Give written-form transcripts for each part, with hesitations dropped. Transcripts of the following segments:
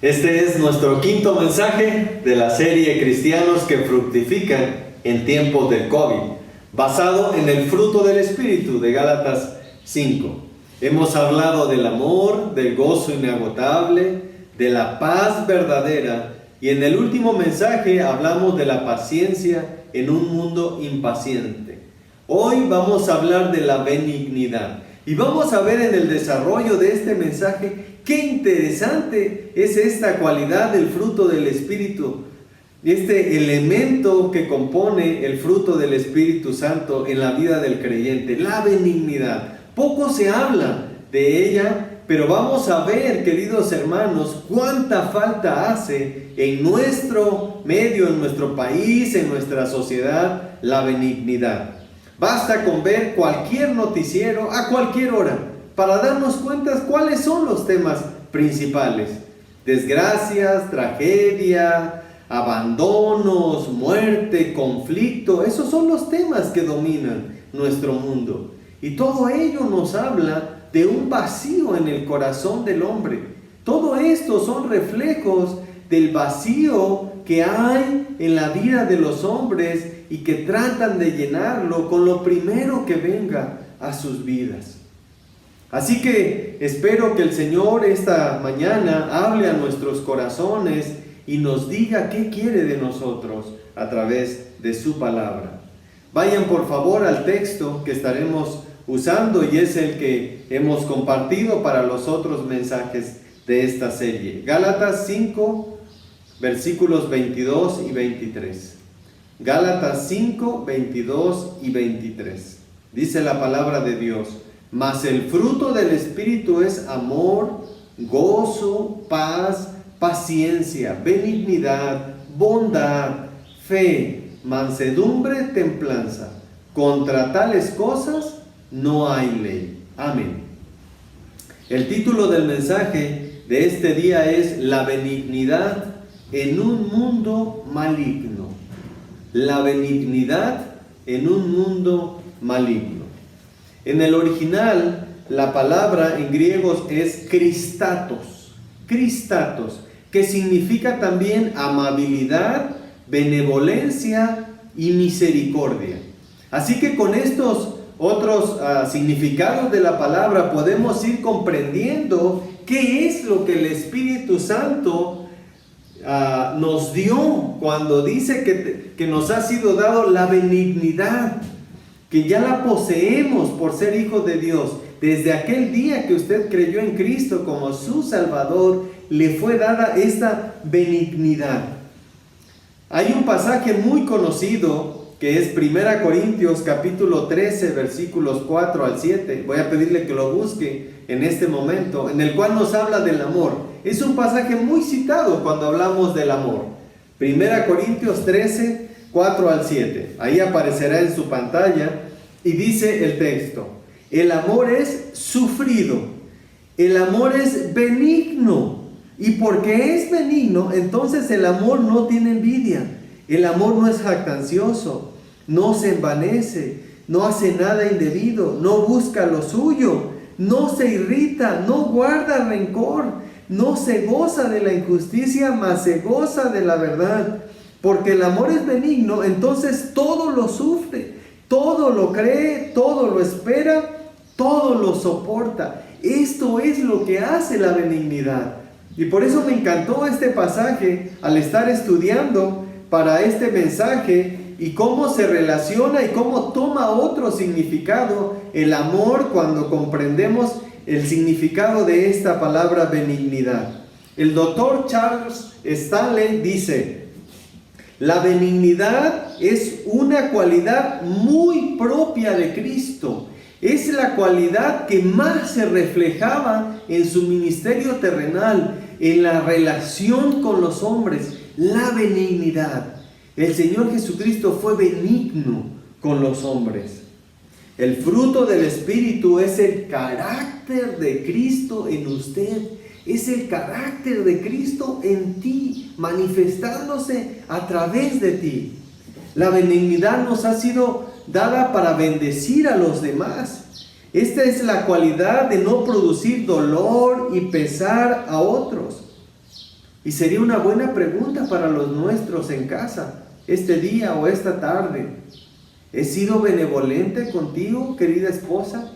Este es nuestro quinto mensaje de la serie Cristianos que fructifican en tiempos del COVID, basado en el fruto del Espíritu de Gálatas 5. Hemos hablado del amor, del gozo inagotable, de la paz verdadera, y en el último mensaje hablamos de la paciencia en un mundo impaciente. Hoy vamos a hablar de la benignidad. Y vamos a ver en el desarrollo de este mensaje qué interesante es esta cualidad del fruto del Espíritu, este elemento que compone el fruto del Espíritu Santo en la vida del creyente, la benignidad. Poco se habla de ella, pero vamos a ver, queridos hermanos, cuánta falta hace en nuestro medio, en nuestro país, en nuestra sociedad, la benignidad. Basta con ver cualquier noticiero a cualquier hora para darnos cuenta cuáles son los temas principales. Desgracias, tragedia, abandonos, muerte, conflicto. Esos son los temas que dominan nuestro mundo. Y todo ello nos habla de un vacío en el corazón del hombre. Todo esto son reflejos del vacío que hay en la vida de los hombres y que tratan de llenarlo con lo primero que venga a sus vidas. Así que espero que el Señor esta mañana hable a nuestros corazones y nos diga qué quiere de nosotros a través de su palabra. Vayan por favor al texto que estaremos usando y es el que hemos compartido para los otros mensajes de esta serie. Gálatas 5, versículos 22 y 23. Gálatas 5, 22 y 23. Dice la palabra de Dios: mas el fruto del Espíritu es amor, gozo, paz, paciencia, benignidad, bondad, fe, mansedumbre, templanza. Contra tales cosas no hay ley. Amén. El título del mensaje de este día es La benignidad en un mundo maligno. La benignidad en un mundo maligno. En el original, la palabra en griego es kristatos, que significa también amabilidad, benevolencia y misericordia. Así que con estos otros significados de la palabra podemos ir comprendiendo qué es lo que el Espíritu Santo nos dio cuando dice que nos ha sido dado la benignidad, que ya la poseemos por ser hijos de Dios. Desde aquel día que usted creyó en Cristo como su Salvador, le fue dada esta benignidad. Hay un pasaje muy conocido que es 1 Corintios capítulo 13, versículos 4 al 7. Voy a pedirle que lo busque en este momento, en el cual nos habla del amor. Es un pasaje muy citado cuando hablamos del amor. 1 Corintios 13, 4 al 7. Ahí aparecerá en su pantalla y dice el texto: el amor es sufrido, el amor es benigno. Y porque es benigno, entonces el amor no tiene envidia. El amor no es jactancioso, no se envanece, no hace nada indebido, no busca lo suyo, no se irrita, no guarda rencor, no se goza de la injusticia, mas se goza de la verdad. Porque el amor es benigno, entonces todo lo sufre, todo lo cree, todo lo espera, todo lo soporta. Esto es lo que hace la benignidad. Y por eso me encantó este pasaje al estar estudiando para este mensaje y cómo se relaciona y cómo toma otro significado el amor cuando comprendemos el significado de esta palabra benignidad. El doctor Charles Stanley dice: la benignidad es una cualidad muy propia de Cristo. Es la cualidad que más se reflejaba en su ministerio terrenal, en la relación con los hombres, la benignidad. El Señor Jesucristo fue benigno con los hombres. El fruto del Espíritu es el carácter de Cristo en usted. Es el carácter de Cristo en ti, manifestándose a través de ti. La benignidad nos ha sido dada para bendecir a los demás. Esta es la cualidad de no producir dolor y pesar a otros. Y sería una buena pregunta para los nuestros en casa, este día o esta tarde. ¿He sido benevolente contigo, querida esposa?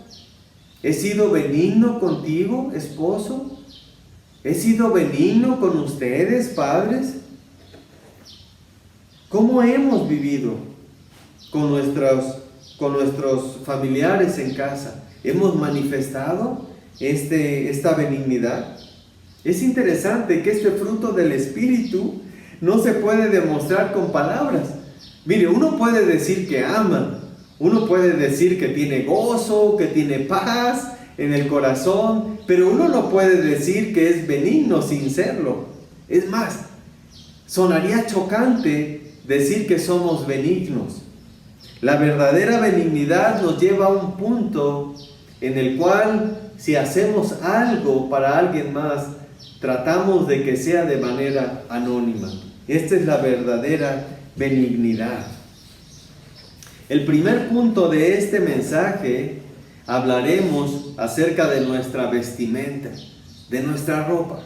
¿He sido benigno contigo, esposo? ¿He sido benigno con ustedes, padres? ¿Cómo hemos vivido con nuestros familiares en casa? ¿Hemos manifestado esta benignidad? Es interesante que este fruto del Espíritu no se puede demostrar con palabras. Mire, uno puede decir que ama, uno puede decir que tiene gozo, que tiene paz en el corazón, pero uno no puede decir que es benigno sin serlo. Es más, sonaría chocante decir que somos benignos. La verdadera benignidad nos lleva a un punto en el cual, si hacemos algo para alguien más, tratamos de que sea de manera anónima. Esta es la verdadera benignidad. El primer punto de este mensaje, hablaremos acerca de nuestra vestimenta, de nuestra ropa.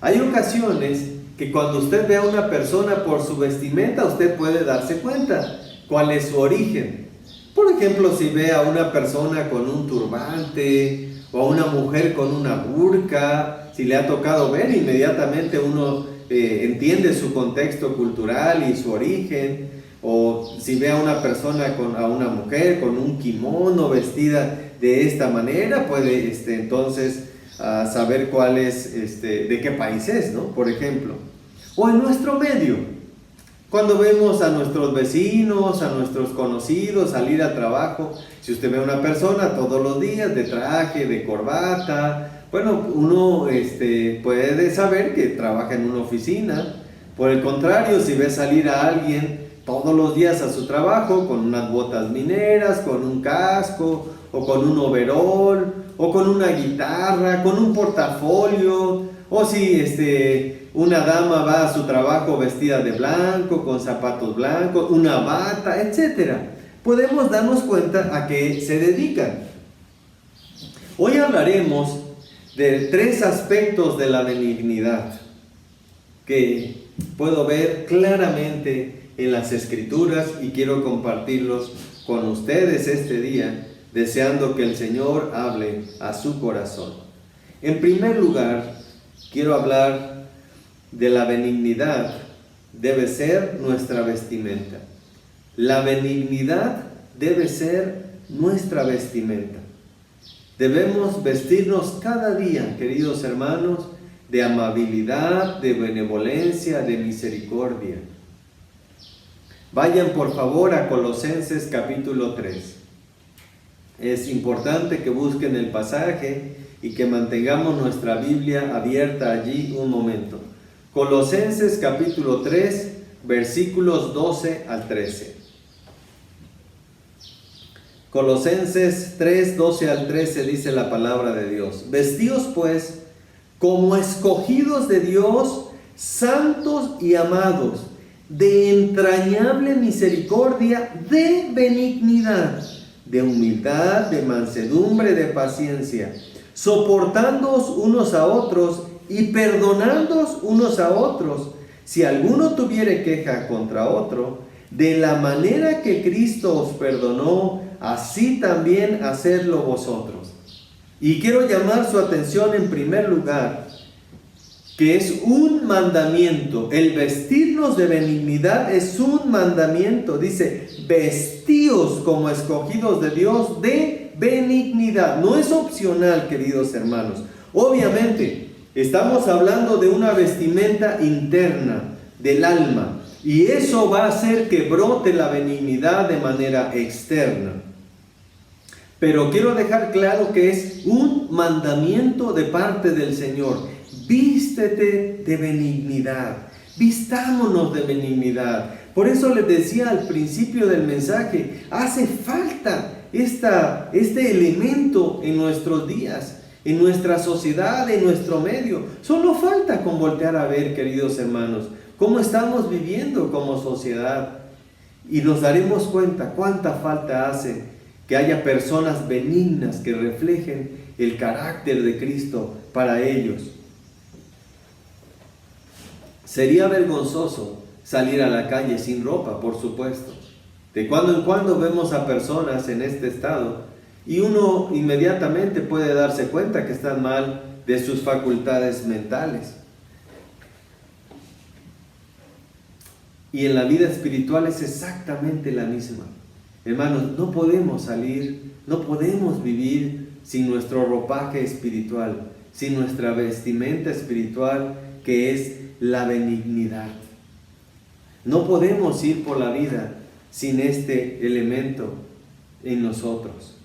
Hay ocasiones que cuando usted ve a una persona por su vestimenta, usted puede darse cuenta cuál es su origen. Por ejemplo, si ve a una persona con un turbante o a una mujer con una burka, si le ha tocado ver, inmediatamente uno entiende su contexto cultural y su origen. O si ve a una persona, a una mujer con un kimono vestida de esta manera, puede entonces saber cuál es, de qué país es, ¿no? Por ejemplo. O en nuestro medio, cuando vemos a nuestros vecinos, a nuestros conocidos salir al trabajo, si usted ve a una persona todos los días de traje, de corbata, bueno, uno puede saber que trabaja en una oficina. Por el contrario, si ve salir a alguien todos los días a su trabajo con unas botas mineras, con un casco, o con un overol, o con una guitarra, con un portafolio, o si una dama va a su trabajo vestida de blanco, con zapatos blancos, una bata, etc. Podemos darnos cuenta a qué se dedican. Hoy hablaremos de 3 aspectos de la benignidad que puedo ver claramente en las Escrituras y quiero compartirlos con ustedes este día, deseando que el Señor hable a su corazón. En primer lugar, quiero hablar de la benignidad. Debe ser nuestra vestimenta. La benignidad debe ser nuestra vestimenta. Debemos vestirnos cada día, queridos hermanos, de amabilidad, de benevolencia, de misericordia. Vayan por favor a Colosenses capítulo 3. Es importante que busquen el pasaje y que mantengamos nuestra Biblia abierta allí un momento. Colosenses capítulo 3, versículos 12 al 13. Colosenses 3, 12 al 13 dice la palabra de Dios. Vestíos pues como escogidos de Dios, santos y amados, de entrañable misericordia, de benignidad, de humildad, de mansedumbre, de paciencia, soportándoos unos a otros y perdonándoos unos a otros, si alguno tuviere queja contra otro, de la manera que Cristo os perdonó, así también hacedlo vosotros. Y quiero llamar su atención en primer lugar, que es un mandamiento. El vestirnos de benignidad es un mandamiento. Dice, vestíos como escogidos de Dios de benignidad. No es opcional, queridos hermanos. Obviamente, estamos hablando de una vestimenta interna del alma. Y eso va a hacer que brote la benignidad de manera externa. Pero quiero dejar claro que es un mandamiento de parte del Señor. Vístete de benignidad, vistámonos de benignidad. Por eso les decía al principio del mensaje, hace falta este elemento en nuestros días, en nuestra sociedad, en nuestro medio. Solo falta con voltear a ver, queridos hermanos, cómo estamos viviendo como sociedad. Y nos daremos cuenta cuánta falta hace que haya personas benignas que reflejen el carácter de Cristo para ellos. Sería vergonzoso salir a la calle sin ropa, por supuesto. De cuando en cuando vemos a personas en este estado y uno inmediatamente puede darse cuenta que están mal de sus facultades mentales. Y en la vida espiritual es exactamente la misma. Hermanos, no podemos salir, no podemos vivir sin nuestro ropaje espiritual, sin nuestra vestimenta espiritual, que es la benignidad. No podemos ir por la vida sin este elemento en nosotros.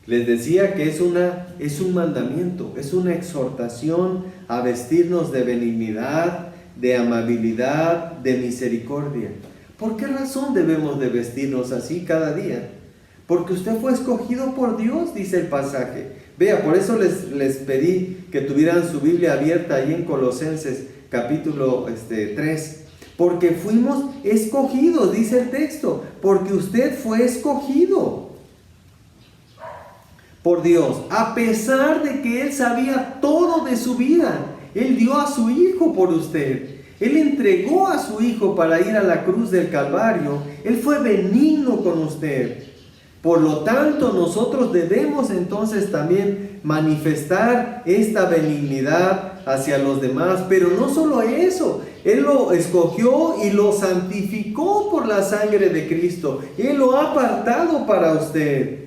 Les decía que es un mandamiento, es una exhortación a vestirnos de benignidad, de amabilidad, de misericordia. ¿Por qué razón debemos de vestirnos así cada día? Porque usted fue escogido por Dios, dice el pasaje. Vea, por eso les pedí que tuvieran su Biblia abierta ahí en Colosenses capítulo 3. Porque fuimos escogidos, dice el texto. Porque usted fue escogido por Dios. A pesar de que Él sabía todo de su vida, Él dio a su Hijo por usted. Él entregó a su Hijo para ir a la cruz del Calvario. Él fue benigno con usted. Por lo tanto, nosotros debemos entonces también manifestar esta benignidad hacia los demás. Pero no solo eso, Él lo escogió y lo santificó por la sangre de Cristo. Él lo ha apartado para usted.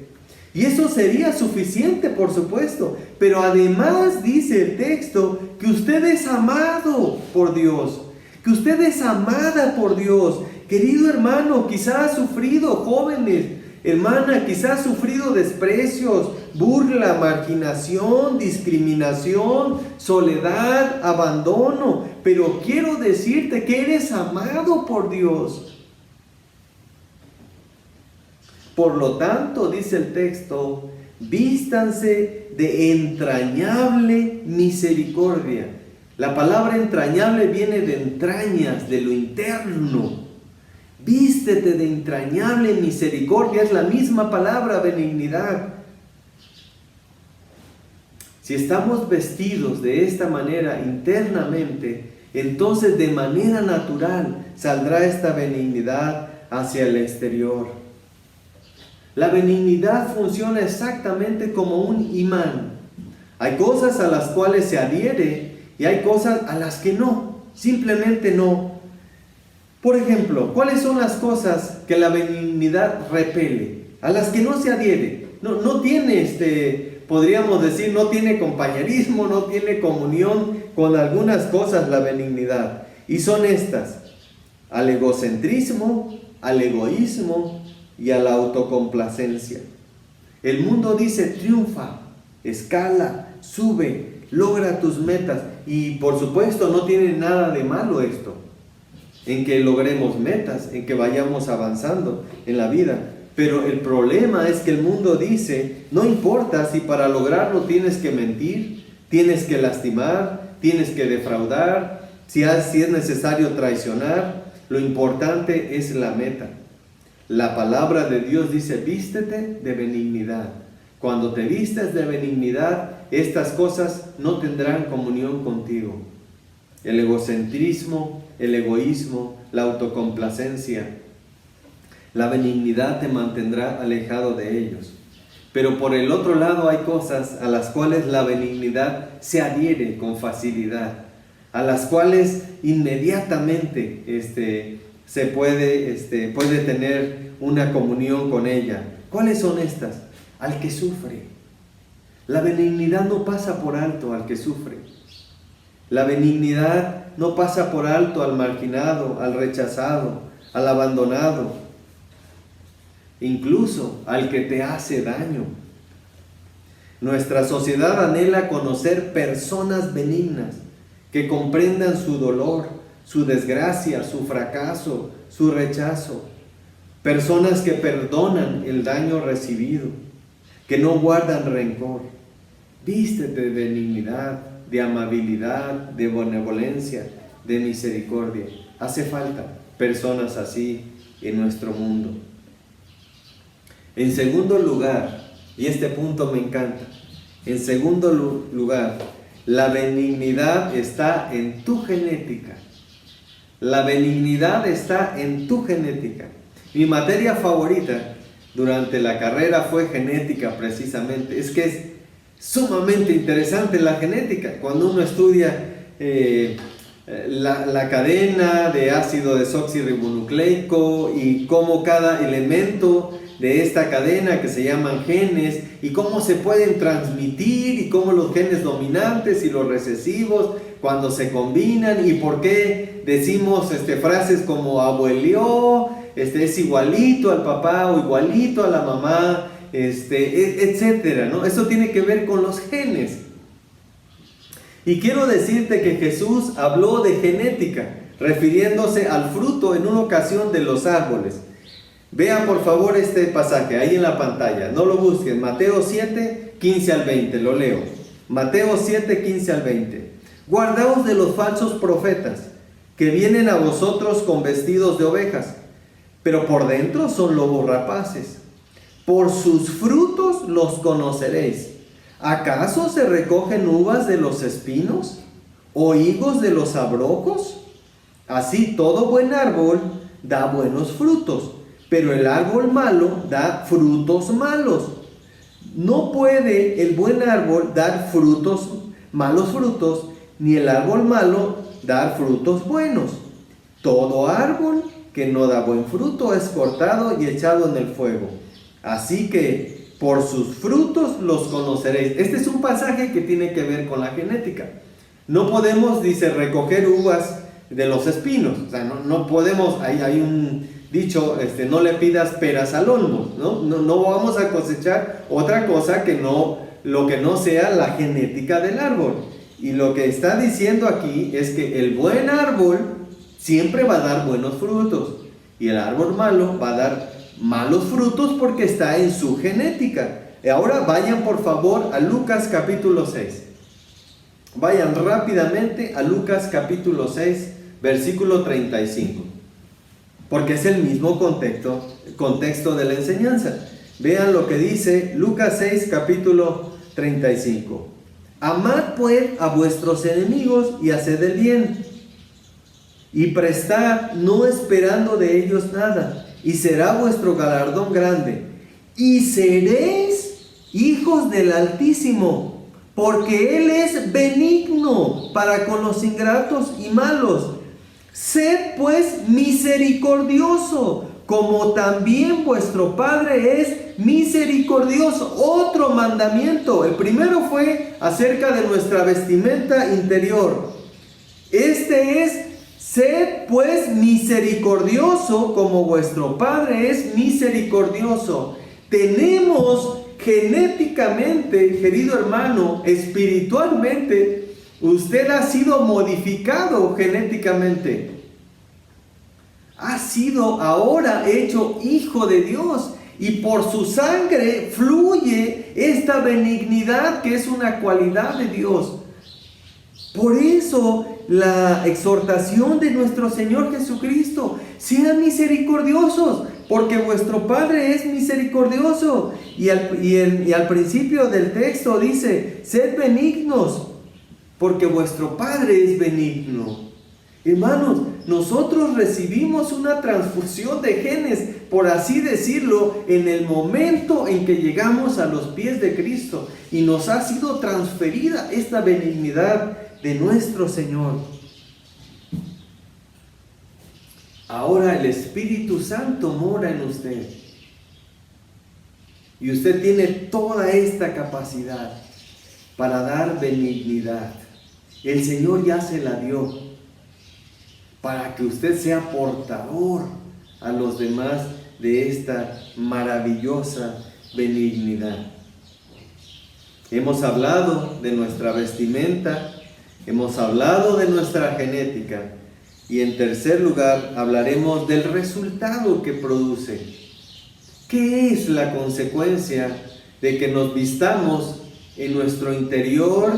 Y eso sería suficiente, por supuesto. Pero además dice el texto que usted es amado por Dios. Que usted es amada por Dios. Querido hermano, quizá ha sufrido, jóvenes, hermana, quizá ha sufrido desprecios, burla, marginación, discriminación, soledad, abandono. Pero quiero decirte que eres amado por Dios. Por lo tanto, dice el texto, vístanse de entrañable misericordia. La palabra entrañable viene de entrañas, de lo interno. Vístete de entrañable misericordia, es la misma palabra, benignidad. Si estamos vestidos de esta manera internamente, entonces de manera natural saldrá esta benignidad hacia el exterior. La benignidad funciona exactamente como un imán. Hay cosas a las cuales se adhiere y hay cosas a las que no, simplemente no. Por ejemplo, ¿cuáles son las cosas que la benignidad repele? A las que no se adhiere. No tiene, podríamos decir, no tiene compañerismo, no tiene comunión con algunas cosas la benignidad. Y son estas: al egocentrismo, al egoísmo y a la autocomplacencia. El mundo dice: triunfa, escala, sube, logra tus metas. Y por supuesto no tiene nada de malo esto, en que logremos metas, en que vayamos avanzando en la vida. Pero el problema es que el mundo dice: no importa si para lograrlo tienes que mentir, tienes que lastimar, tienes que defraudar, si es necesario traicionar, lo importante es la meta. La palabra de Dios dice: vístete de benignidad. Cuando te vistes de benignidad, estas cosas no tendrán comunión contigo. El egocentrismo, el egoísmo, la autocomplacencia, la benignidad te mantendrá alejado de ellos. Pero por el otro lado hay cosas a las cuales la benignidad se adhiere con facilidad, a las cuales inmediatamente se puede tener una comunión con ella. ¿Cuáles son estas? Al que sufre. La benignidad no pasa por alto al que sufre. La benignidad no pasa por alto al marginado, al rechazado, al abandonado, incluso al que te hace daño. Nuestra sociedad anhela conocer personas benignas que comprendan su dolor, su desgracia, su fracaso, su rechazo. Personas que perdonan el daño recibido, que no guardan rencor. Vístete de benignidad, de amabilidad, de benevolencia, de misericordia. Hace falta personas así en nuestro mundo. En segundo lugar, y este punto me encanta, en segundo lugar, La benignidad está en tu genética. La benignidad está en tu genética. Mi materia favorita durante la carrera fue genética, precisamente. Es que es sumamente interesante la genética. Cuando uno estudia la cadena de ácido desoxirribonucleico y cómo cada elemento de esta cadena, que se llaman genes, y cómo se pueden transmitir, y cómo los genes dominantes y los recesivos cuando se combinan, y por qué decimos frases como abuelió, es igualito al papá o igualito a la mamá, etcétera, ¿no? Eso tiene que ver con los genes. Y quiero decirte que Jesús habló de genética, refiriéndose al fruto en una ocasión de los árboles. Vea por favor este pasaje ahí en la pantalla, no lo busquen. Mateo 7, 15 al 20, lo leo. Mateo 7, 15 al 20. Guardaos de los falsos profetas, que vienen a vosotros con vestidos de ovejas, pero por dentro son lobos rapaces. Por sus frutos los conoceréis. ¿Acaso se recogen uvas de los espinos o higos de los abrojos? Así todo buen árbol da buenos frutos, pero el árbol malo da frutos malos. No puede el buen árbol dar malos frutos, ni el árbol malo dar frutos buenos. Todo árbol que no da buen fruto es cortado y echado en el fuego. Así que por sus frutos los conoceréis. Este es un pasaje que tiene que ver con la genética. No podemos, dice, recoger uvas de los espinos. O sea, no podemos, hay un dicho, no le pidas peras al olmo, no vamos a cosechar otra cosa lo que no sea la genética del árbol. Y lo que está diciendo aquí es que el buen árbol siempre va a dar buenos frutos, y el árbol malo va a dar malos frutos porque está en su genética. Y ahora vayan por favor a Lucas capítulo 6. Vayan rápidamente a Lucas capítulo 6, versículo 35. Porque es el mismo contexto de la enseñanza. Vean lo que dice Lucas 6, capítulo 35. Amad pues a vuestros enemigos y haced el bien, y prestad, no esperando de ellos nada, y será vuestro galardón grande, y seréis hijos del Altísimo, porque Él es benigno para con los ingratos y malos. Sed pues misericordioso, como también vuestro Padre es misericordioso. Otro mandamiento. El primero fue acerca de nuestra vestimenta interior. Este es: sed pues misericordioso, como vuestro Padre es misericordioso. Tenemos genéticamente, querido hermano, espiritualmente, usted ha sido modificado genéticamente. Ha sido ahora hecho hijo de Dios, y por su sangre fluye esta benignidad que es una cualidad de Dios. Por eso la exhortación de nuestro Señor Jesucristo: sean misericordiosos, porque vuestro Padre es misericordioso. Y al principio del texto dice: sed benignos, porque vuestro Padre es benigno. Hermanos, nosotros recibimos una transfusión de genes, por así decirlo, en el momento en que llegamos a los pies de Cristo, y nos ha sido transferida esta benignidad de nuestro Señor. Ahora el Espíritu Santo mora en usted, y usted tiene toda esta capacidad para dar benignidad. El Señor ya se la dio para que usted sea portador a los demás de esta maravillosa benignidad. Hemos hablado de nuestra vestimenta, hemos hablado de nuestra genética, y en tercer lugar hablaremos del resultado que produce. ¿Qué es la consecuencia de que nos vistamos en nuestro interior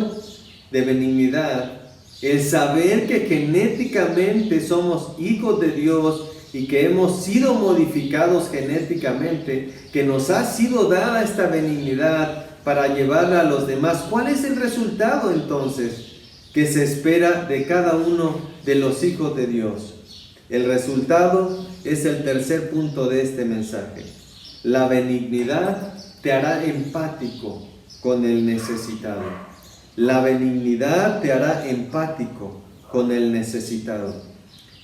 de benignidad? El saber que genéticamente somos hijos de Dios y que hemos sido modificados genéticamente, que nos ha sido dada esta benignidad para llevarla a los demás. ¿Cuál es el resultado entonces? que se espera de cada uno de los hijos de Dios. El resultado es el tercer punto de este mensaje. La benignidad te hará empático con el necesitado. La benignidad te hará empático con el necesitado.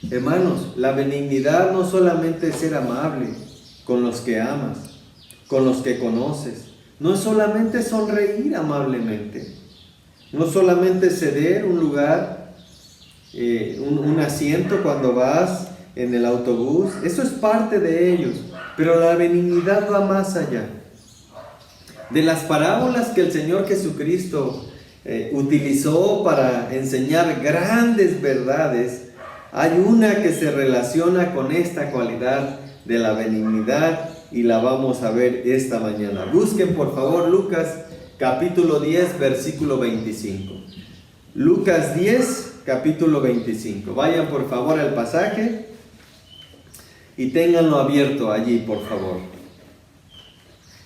Hermanos, la benignidad no solamente es ser amable con los que amas, con los que conoces. No es solamente sonreír amablemente. No solamente ceder un lugar, un asiento cuando vas en el autobús. Eso es parte de ellos. Pero la benignidad va más allá. De las parábolas que el Señor Jesucristo utilizó para enseñar grandes verdades, hay una que se relaciona con esta cualidad de la benignidad y la vamos a ver esta mañana. Busquen por favor Lucas capítulo 10, versículo 25. Lucas 10, capítulo 25. Vayan por favor al pasaje y ténganlo abierto allí, por favor.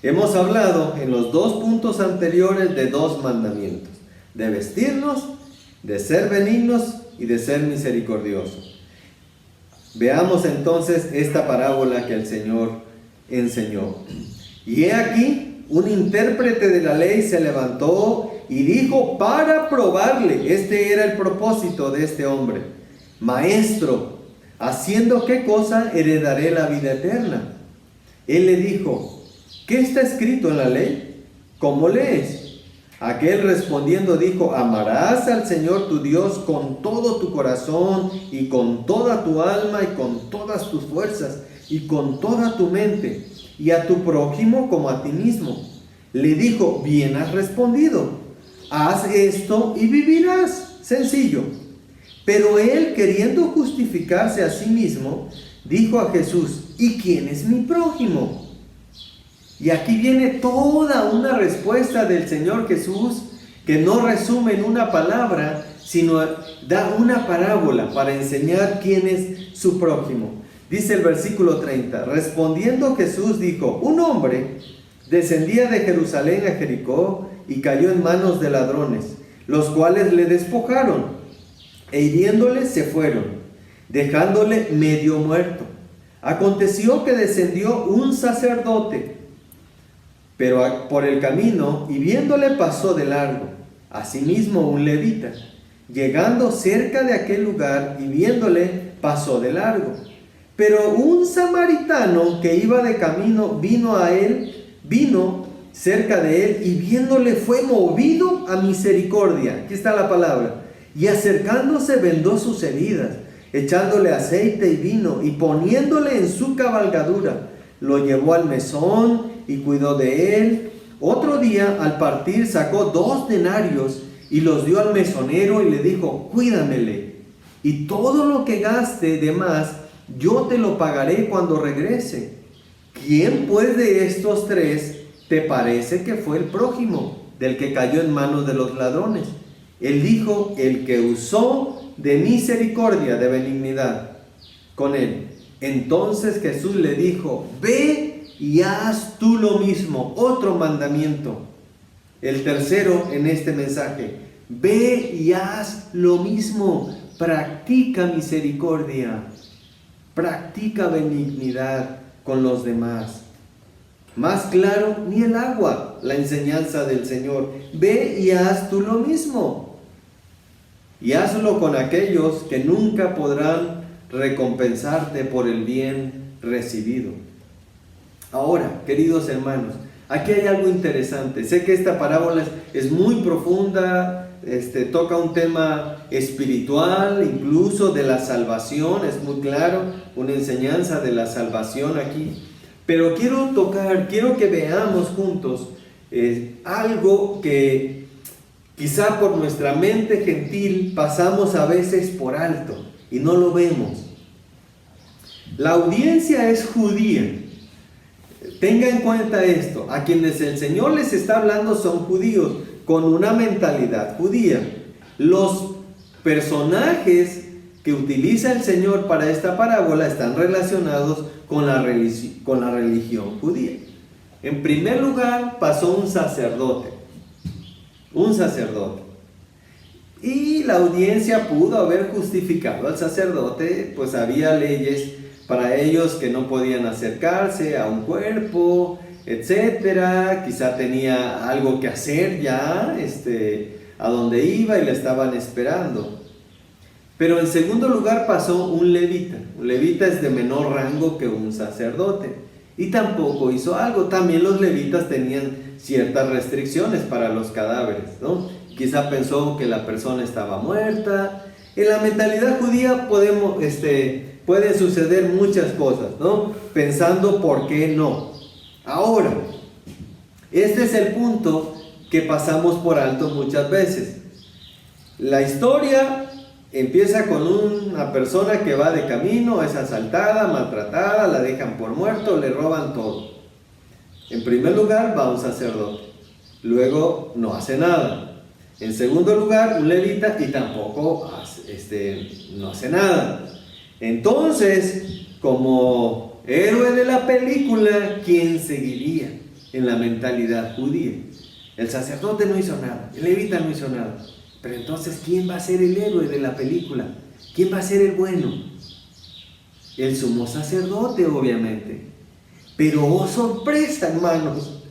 Hemos hablado en los dos puntos anteriores de dos mandamientos: de vestirnos, de ser benignos y de ser misericordiosos. Veamos entonces esta parábola que el Señor enseñó. Y he aquí, un intérprete de la ley se levantó y dijo para probarle. Este era el propósito de este hombre: Maestro, ¿haciendo qué cosa heredaré la vida eterna? Él le dijo: ¿qué está escrito en la ley? ¿Cómo lees? Aquel respondiendo dijo: amarás al Señor tu Dios con todo tu corazón y con toda tu alma y con todas tus fuerzas y con toda tu mente, y a tu prójimo como a ti mismo. Le dijo: bien has respondido, haz esto y vivirás. Sencillo. Pero él, queriendo justificarse a sí mismo, dijo a Jesús: ¿y quién es mi prójimo? Y aquí viene toda una respuesta del Señor Jesús, que no resume en una palabra, sino da una parábola para enseñar quién es su prójimo. Dice el versículo 30, respondiendo Jesús dijo: un hombre descendía de Jerusalén a Jericó y cayó en manos de ladrones, los cuales le despojaron e hiriéndole se fueron, dejándole medio muerto. Aconteció que descendió un sacerdote pero por el camino, y viéndole pasó de largo. Asimismo un levita, llegando cerca de aquel lugar y viéndole pasó de largo. Pero un samaritano que iba de camino vino cerca de él y viéndole fue movido a misericordia. Aquí está la palabra. Y acercándose vendó sus heridas, echándole aceite y vino y poniéndole en su cabalgadura, lo llevó al mesón y cuidó de él. Otro día al partir sacó 2 denarios y los dio al mesonero y le dijo: cuídamele, y todo lo que gaste de más yo te lo pagaré cuando regrese. ¿Quién pues de estos 3 te parece que fue el prójimo del que cayó en manos de los ladrones? Él dijo: el que usó de misericordia, de benignidad con él. Entonces Jesús le dijo: ve y haz tú lo mismo. Otro mandamiento, el tercero en este mensaje: ve y haz lo mismo. Practica misericordia, practica benignidad con los demás. Más claro ni el agua, la enseñanza del Señor. Ve y haz tú lo mismo, y hazlo con aquellos que nunca podrán recompensarte por el bien recibido. Ahora, queridos hermanos, aquí hay algo interesante. Sé que esta parábola es muy profunda, toca un tema espiritual, incluso de la salvación, es muy claro, una enseñanza de la salvación aquí. Pero quiero que veamos juntos algo que quizá por nuestra mente gentil pasamos a veces por alto y no lo vemos. La audiencia es judía. Tenga en cuenta esto: a quienes el Señor les está hablando son judíos, con una mentalidad judía. Los personajes que utiliza el Señor para esta parábola están relacionados con la religión judía. En primer lugar, pasó un sacerdote. Y la audiencia pudo haber justificado al sacerdote, pues había leyes para ellos que no podían acercarse a un cuerpo, etcétera. Quizá tenía algo que hacer ya, a donde iba y le estaban esperando. Pero en segundo lugar pasó un levita. Un levita es de menor rango que un sacerdote y tampoco hizo algo. También los levitas tenían ciertas restricciones para los cadáveres, ¿no? Quizá pensó que la persona estaba muerta. En la mentalidad judía pueden suceder muchas cosas, ¿no? Pensando por qué no. Ahora, este es el punto que pasamos por alto muchas veces. La historia empieza con una persona que va de camino, es asaltada, maltratada, la dejan por muerto, le roban todo. En primer lugar va un sacerdote, luego no hace nada. En segundo lugar, un levita y tampoco no hace nada. Entonces, como héroe de la película, ¿quién seguiría en la mentalidad judía? El sacerdote no hizo nada, el levita no hizo nada. Pero entonces, ¿quién va a ser el héroe de la película? ¿Quién va a ser el bueno? El sumo sacerdote, obviamente. Pero, oh sorpresa, hermanos,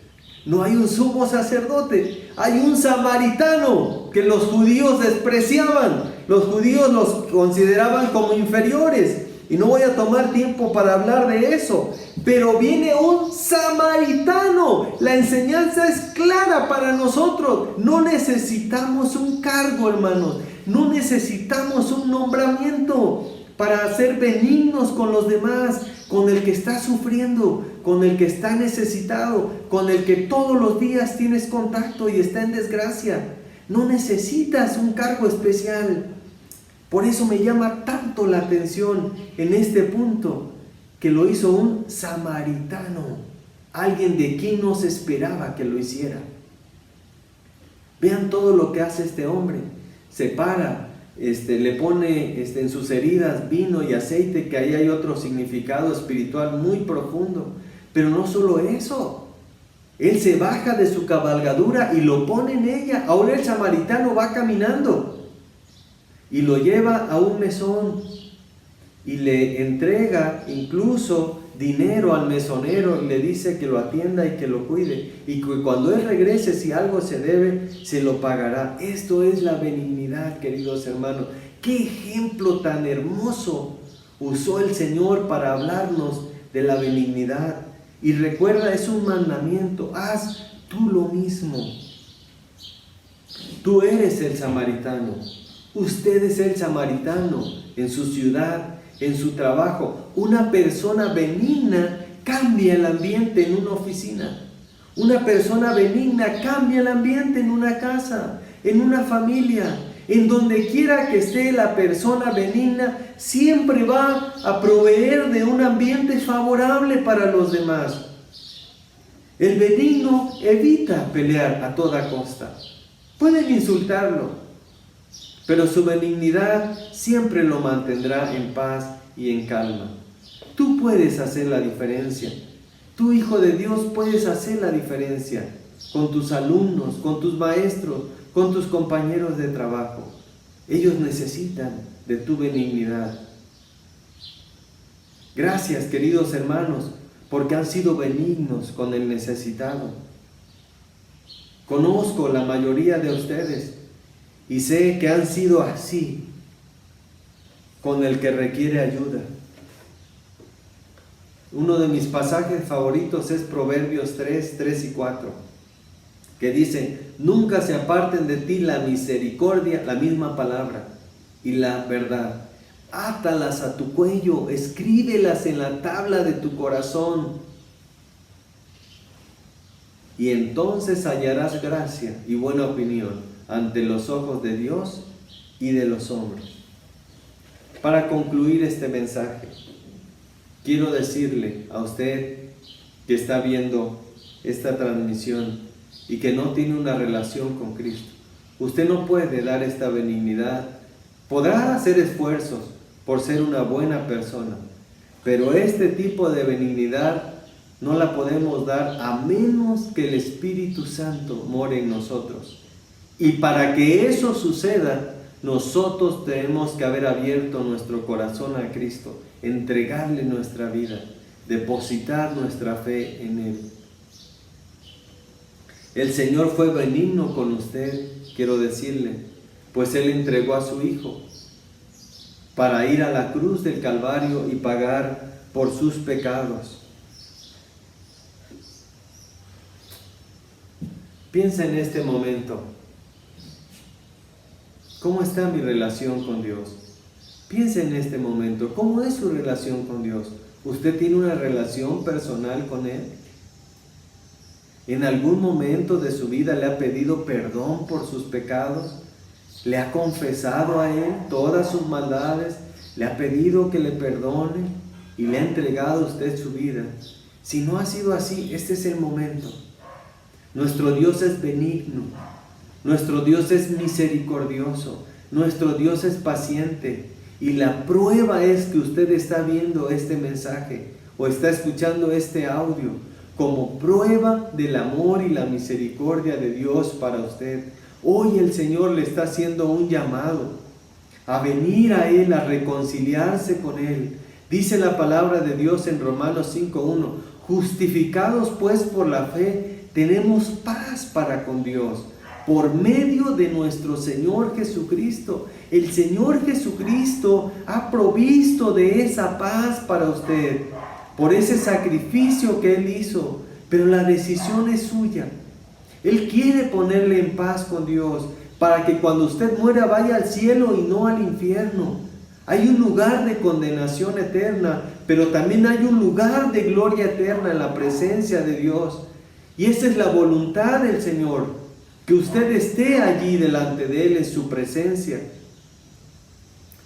no hay un sumo sacerdote, hay un samaritano que los judíos despreciaban. Los judíos los consideraban como inferiores. Y no voy a tomar tiempo para hablar de eso. Pero viene un samaritano. La enseñanza es clara para nosotros. No necesitamos un cargo, hermanos. No necesitamos un nombramiento para ser benignos con los demás, con el que está sufriendo, con el que está necesitado, con el que todos los días tienes contacto y está en desgracia. No necesitas un cargo especial. Por eso me llama tanto la atención en este punto que lo hizo un samaritano, alguien de quien no se esperaba que lo hiciera. Vean todo lo que hace este hombre. Se para, le pone en sus heridas vino y aceite, que ahí hay otro significado espiritual muy profundo. Pero no solo eso, él se baja de su cabalgadura y lo pone en ella. Ahora el samaritano va caminando y lo lleva a un mesón y le entrega incluso dinero al mesonero y le dice que lo atienda y que lo cuide, y que cuando él regrese, si algo se debe, se lo pagará. Esto es la benignidad, queridos hermanos. Qué ejemplo tan hermoso usó el Señor para hablarnos de la benignidad. Y recuerda, es un mandamiento: haz tú lo mismo. Tú eres el samaritano. Usted es el samaritano en su ciudad, en su trabajo. Una persona benigna cambia el ambiente en una oficina. Una persona benigna cambia el ambiente en una casa, en una familia. En donde quiera que esté la persona benigna, siempre va a proveer de un ambiente favorable para los demás. El benigno evita pelear a toda costa. Pueden insultarlo, pero su benignidad siempre lo mantendrá en paz y en calma. Tú puedes hacer la diferencia. Tú, hijo de Dios, puedes hacer la diferencia con tus alumnos, con tus maestros, con tus compañeros de trabajo. Ellos necesitan de tu benignidad. Gracias, queridos hermanos, porque han sido benignos con el necesitado. Conozco la mayoría de ustedes y sé que han sido así con el que requiere ayuda. Uno de mis pasajes favoritos es Proverbios 3 y 4, que dice: nunca se aparten de ti la misericordia, la misma palabra, y la verdad. Átalas a tu cuello, escríbelas en la tabla de tu corazón, y entonces hallarás gracia y buena opinión ante los ojos de Dios y de los hombres. Para concluir este mensaje, quiero decirle a usted que está viendo esta transmisión y que no tiene una relación con Cristo: usted no puede dar esta benignidad. Podrá hacer esfuerzos por ser una buena persona, pero este tipo de benignidad no la podemos dar a menos que el Espíritu Santo more en nosotros. Y para que eso suceda, nosotros tenemos que haber abierto nuestro corazón a Cristo, entregarle nuestra vida, depositar nuestra fe en Él. El Señor fue benigno con usted, quiero decirle, pues Él entregó a su Hijo para ir a la cruz del Calvario y pagar por sus pecados. Piensa en este momento, ¿cómo está mi relación con Dios? Piensa en este momento, ¿cómo es su relación con Dios? ¿Usted tiene una relación personal con Él? ¿En algún momento de su vida le ha pedido perdón por sus pecados? ¿Le ha confesado a Él todas sus maldades? ¿Le ha pedido que le perdone y le ha entregado a usted su vida? Si no ha sido así, este es el momento. Nuestro Dios es benigno, nuestro Dios es misericordioso, nuestro Dios es paciente, y la prueba es que usted está viendo este mensaje o está escuchando este audio como prueba del amor y la misericordia de Dios para usted. Hoy el Señor le está haciendo un llamado a venir a Él, a reconciliarse con Él. Dice la palabra de Dios en Romanos 5:1, justificados pues por la fe, tenemos paz para con Dios, por medio de nuestro Señor Jesucristo. El Señor Jesucristo ha provisto de esa paz para usted, por ese sacrificio que Él hizo, pero la decisión es suya. Él quiere ponerle en paz con Dios, para que cuando usted muera vaya al cielo y no al infierno. Hay un lugar de condenación eterna, pero también hay un lugar de gloria eterna en la presencia de Dios. Y esa es la voluntad del Señor, que usted esté allí delante de Él en su presencia.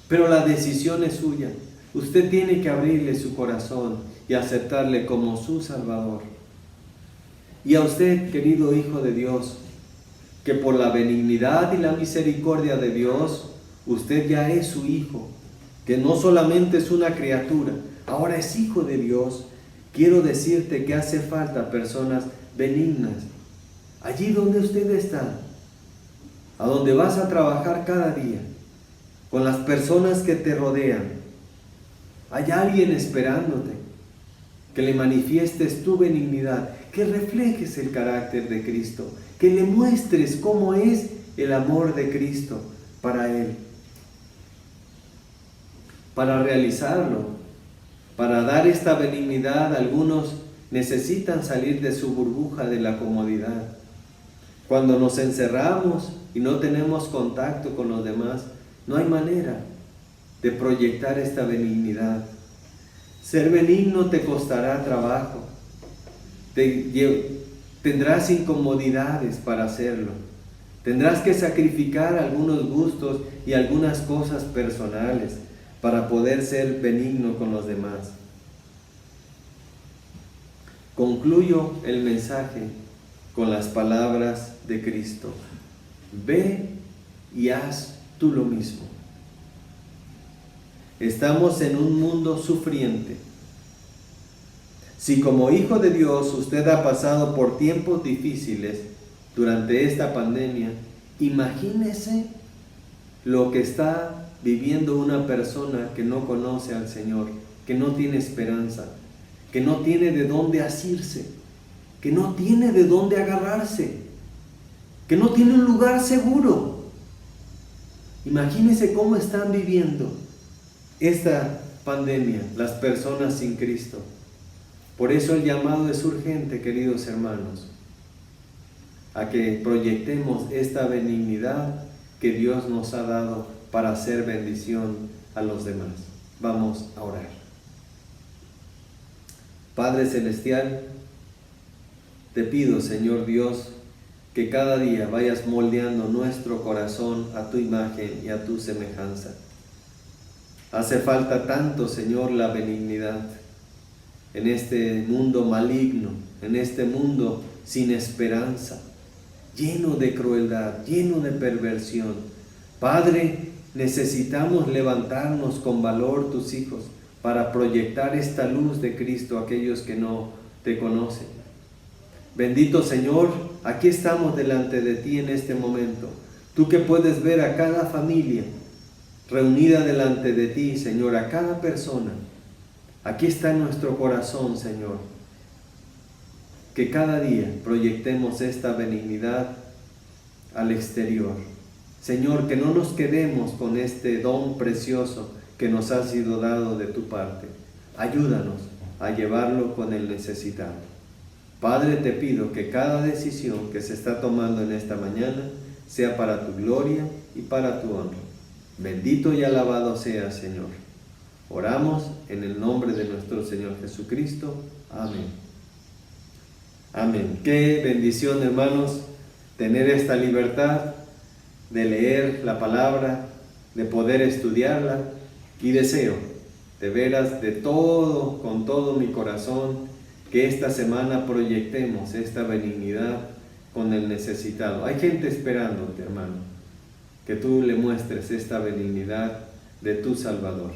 Pero la decisión es suya. Usted tiene que abrirle su corazón y aceptarle como su Salvador. Y a usted, querido Hijo de Dios, que por la benignidad y la misericordia de Dios, usted ya es su hijo, que no solamente es una criatura, ahora es hijo de Dios. Quiero decirte que hace falta personas benignas, allí donde usted está, a donde vas a trabajar cada día, con las personas que te rodean. Hay alguien esperándote, que le manifiestes tu benignidad, que reflejes el carácter de Cristo, que le muestres cómo es el amor de Cristo para Él. Para realizarlo, para dar esta benignidad, algunos necesitan salir de su burbuja de la comodidad. Cuando nos encerramos y no tenemos contacto con los demás, no hay manera de proyectar esta benignidad. Ser benigno te costará trabajo, tendrás incomodidades para hacerlo, tendrás que sacrificar algunos gustos y algunas cosas personales para poder ser benigno con los demás. Concluyo el mensaje con las palabras de Cristo: ve y haz tú lo mismo. Estamos en un mundo sufriente. Si como hijo de Dios usted ha pasado por tiempos difíciles durante esta pandemia, imagínese lo que está viviendo una persona que no conoce al Señor, que no tiene esperanza, que no tiene de dónde asirse, que no tiene de dónde agarrarse, que no tiene un lugar seguro. Imagínese cómo están viviendo esta pandemia las personas sin Cristo. Por eso el llamado es urgente, queridos hermanos, a que proyectemos esta benignidad que Dios nos ha dado para hacer bendición a los demás. Vamos a orar. Padre Celestial, te pido, Señor Dios, que cada día vayas moldeando nuestro corazón a tu imagen y a tu semejanza. Hace falta tanto, Señor, la benignidad en este mundo maligno, en este mundo sin esperanza, lleno de crueldad, lleno de perversión. Padre, necesitamos levantarnos con valor, tus hijos, para proyectar esta luz de Cristo a aquellos que no te conocen. Bendito Señor, aquí estamos delante de ti en este momento, Tú que puedes ver a cada familia reunida delante de ti, Señor, a cada persona. Aquí está nuestro corazón, Señor. Que cada día proyectemos esta benignidad al exterior. Señor, que no nos quedemos con este don precioso que nos ha sido dado de tu parte. Ayúdanos a llevarlo con el necesitado. Padre, te pido que cada decisión que se está tomando en esta mañana sea para tu gloria y para tu honra. Bendito y alabado seas, Señor. Oramos en el nombre de nuestro Señor Jesucristo. Amén. Amén. Qué bendición, hermanos, tener esta libertad de leer la palabra, de poder estudiarla, y deseo, de veras, de todo, con todo mi corazón, que esta semana proyectemos esta benignidad con el necesitado. Hay gente esperándote, hermano, que tú le muestres esta benignidad de tu Salvador.